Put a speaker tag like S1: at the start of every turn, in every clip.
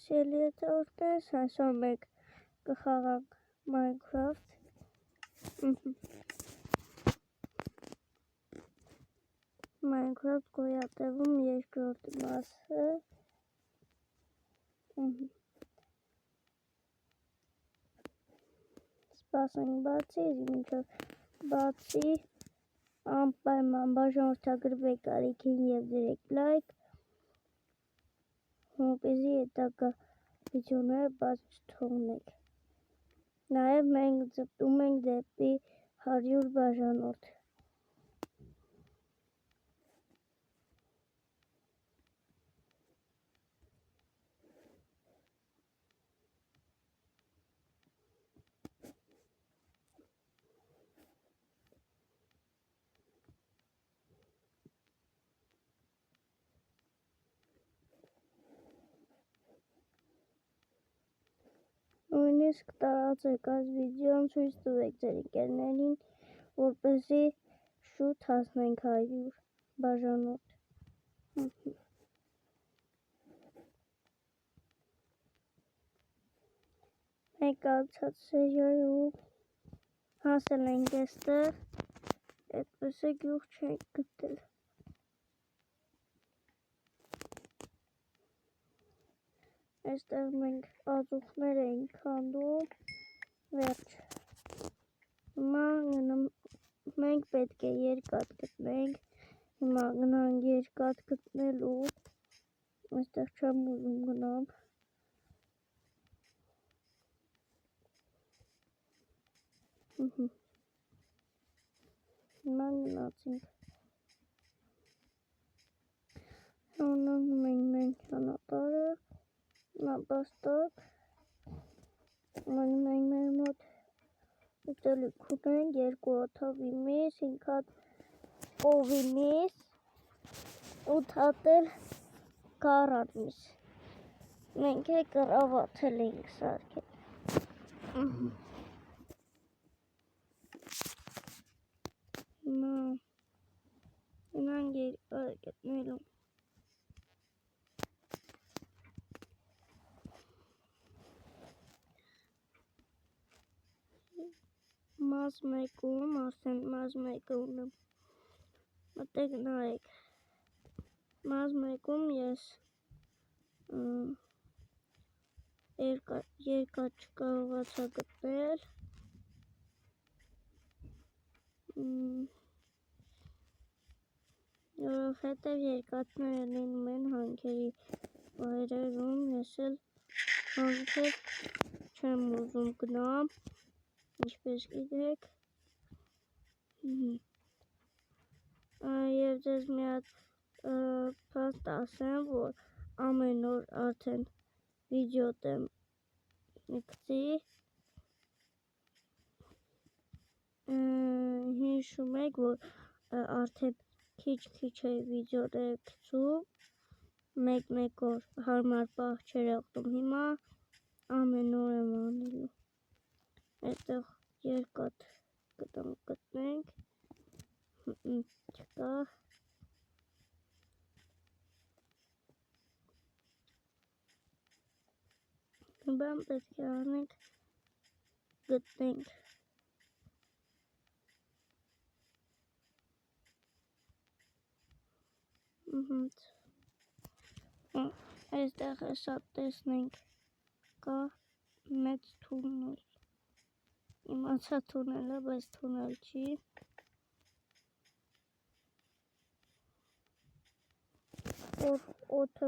S1: Սիրելի հետևորդներ, այսօր մենք կխաղանք Minecraft գոյատևում երկրորդ մասը։ Սպասենք բացի, մինչև բացի անպայման բաժանորդագրվեք ալիքին և դրեք լայք, որպեսզի հետագա վիդեոները բաց չթողնեք։ Նաև մենք ձգտում ենք դեպի 100 բաժանորդ։ Նույնիսկ տարածեք այս վիդեոն, ցույց տվեք ձեր ընկերներին, որպեսզի շուտ հասնենք 100 բաժանորդ։ Մենք անցած սերիայում հասել ենք այստեղ, այդպես է գյուղ չենք գտել։ Այստեղ մենք ածուխներ էինք քանդում, վերջ։ Հիմա մենք պետք է երկաթ գտնենք, հիմա գնանք երկաթ գտնելու, այստեղ չեմ ուզում գնամ։ Հիմա գնացինք։ Հանում ենք մենք ճանապարհը, նապաստակ, մնում ենք մեր մոտ, ուտելիք ունենք 2 հատավի միս, 5 հատ կովի միս, 8 հատ էլ գարան միս։ Մենք կռավաթել ենք սարքել։ Հիմա գնանք երկաթ գտնելու։ Մաս մեկում, արդեն մաս մեկը ունեմ, մտեք նայեք, մաս մեկում ես երկաթ չկարողացա գտնել, որովհետև երկաթները լինում են հանքերի վայրերում, ես էլ հանքեր չեմ ուզում գնամ, ինչպես գիտեք, և ձեզ մի հատ փաստ ասեմ, որ ամեն օր արդեն վիդեո դեմ գցի, հիշում եք, որ արդեն քիչ է վիդեոները գցում, մեկ օր հարմար պահ չէր եղնում, հիմա ամեն օր եմ անելու, այդտեղ երկաթ գտնենք, չկա, բան պետք է անենք, գտնենք, այստեղ հեսա տեսնենք, կա մեծ թունել, իմացա թունելը, բայց թունել չի, օդը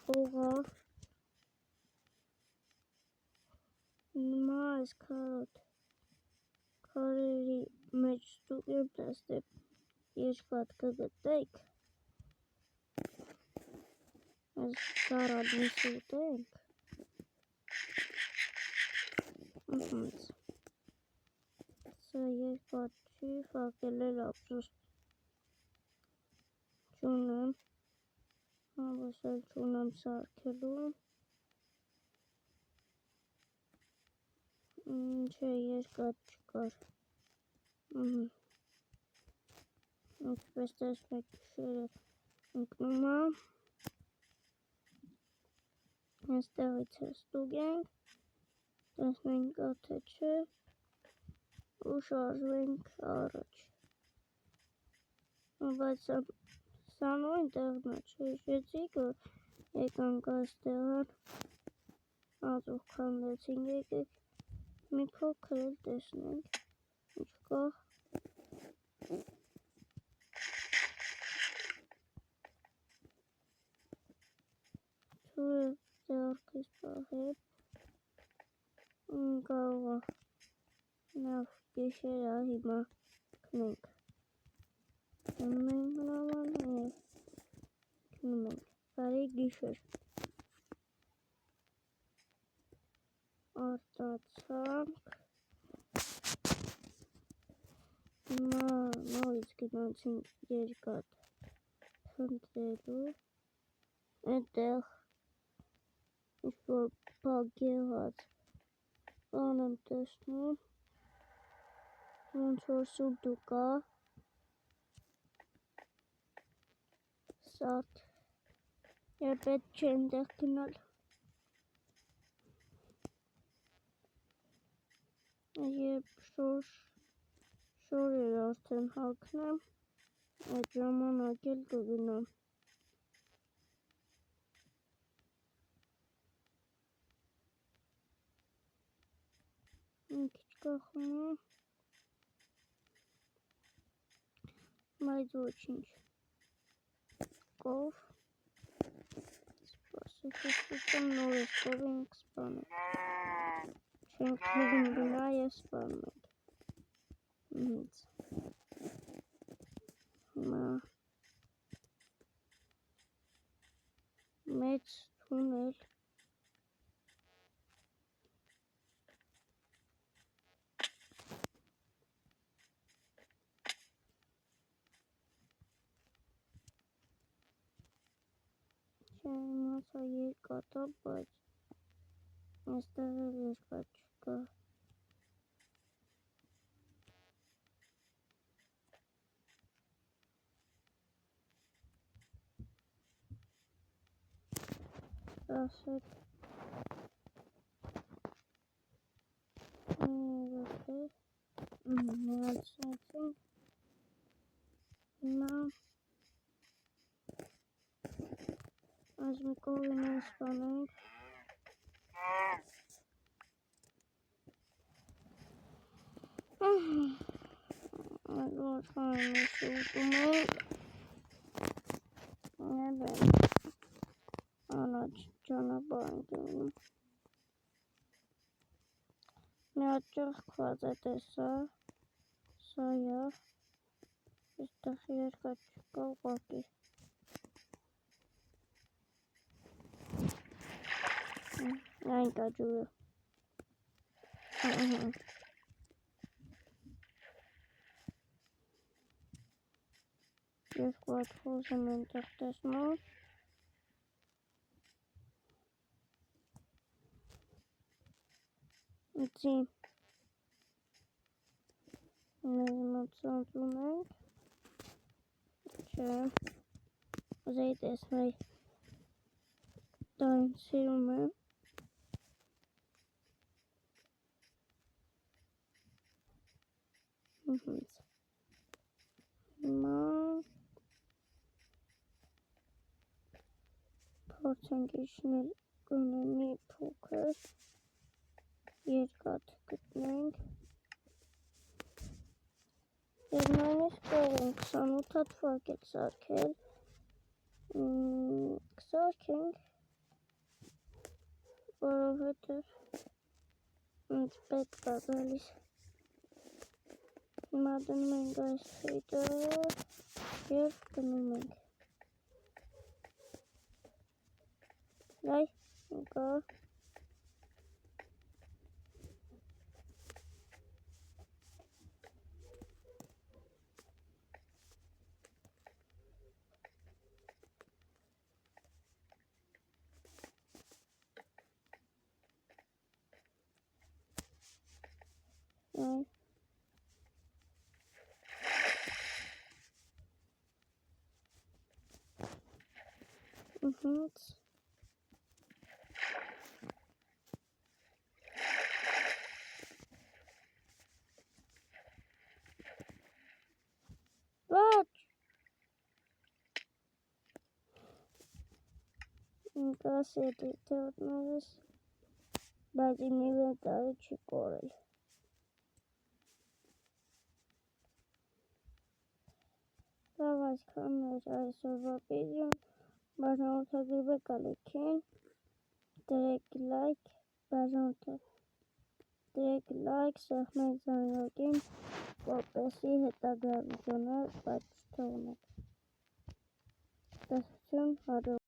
S1: հողա, հիմա այս քարերի մեջ ստուգեմ, տեսնեմ երկաթ կգտնենք, այս գարան միսը ուտենք, սա երկաթ չի, ֆակել էլ ափսոս չունեմ, հավես էլ չունեմ սարքելու, չէ երկաթ չկար, ինչպես տեսնեք շերը ընկնում է, Այստեղից ստուգենք, տեսնենք կա թե չէ ու շարժվենք առաջ։ Բայց սա նույն տեղն է, չհիշեցիք, որ եկանք այստեղ ազուխ քանդեցինք, եկեք մի փոքր էլ տեսնենք, ինչ կա։ Թուրը ձեռքից պահեմ, կարող է նավ գիշերը հիմա քնենք։ Քնում ենք նավանը և քնում ենք, բարի գիշեր։ Արտացանք, հիմա նորից գնացինք երկաթ փնտրելու, այդտեղ ինչ-որ բակ եղած բան եմ տեսնում, ոնց որ սուտու կա, սարդ, և պետք չէ այնտեղ գնալ։ Երբ շորեր արդեն հագնեմ, այդ ժամանակ էլ կգնամ։ Մի քիչ կախնեմ, բայց ոչինչ, կով, սպասեք, ուսուցեմ նորից կով ենք սպանել, չենք հողում գնա և սպանում ենք, հիմա մեծ թունել, Չիմացա երկաթ է, բայց այստեղ էլ երկաթ չկա։ Սպասեք։ Միացնեցինք։ Հիմա այս մի կողին են սպանենք։ Այդ ոչխարը միշտ ուտում ենք։ Եվ առաջ ճանապարհ ենք գնում։ Մի հատ ճեղքված է տեսա, սա է, այստեղ երկաթ չկա ուղղակի։ Այն կա ջուրը։ Երկու հատ խոզ եմ այնտեղ տեսնում։ Իծի մեզ մոտ ունենք, չէ, ուզեի տեսնել, դա ինձ սիրում է։ Հիմա փորձենք իջնել գոնե մի փոքր երկաթ գտնենք։ Եվ նույնիսկ կարող ենք 28 հատ ֆակել սարքել։ Կսարքենք, որովհետև ինձ պետք է գալիս։ Հիմա դնում ենք այս թեյտը և գնում ենք։ Այ, ընկա։ Այ։ կա սետիթևներս, բայց իմ ինվենտարը չի կորել։ Լավ, այսքան էր այսօրվա վիդեոն, բաժանորդագրվեք ալիքին, դրեք լայք, սեղմեք զանգակին, որպեսզի հետագա վիդեոներ բաց չթողնեք։ Տեսություն հաջորդ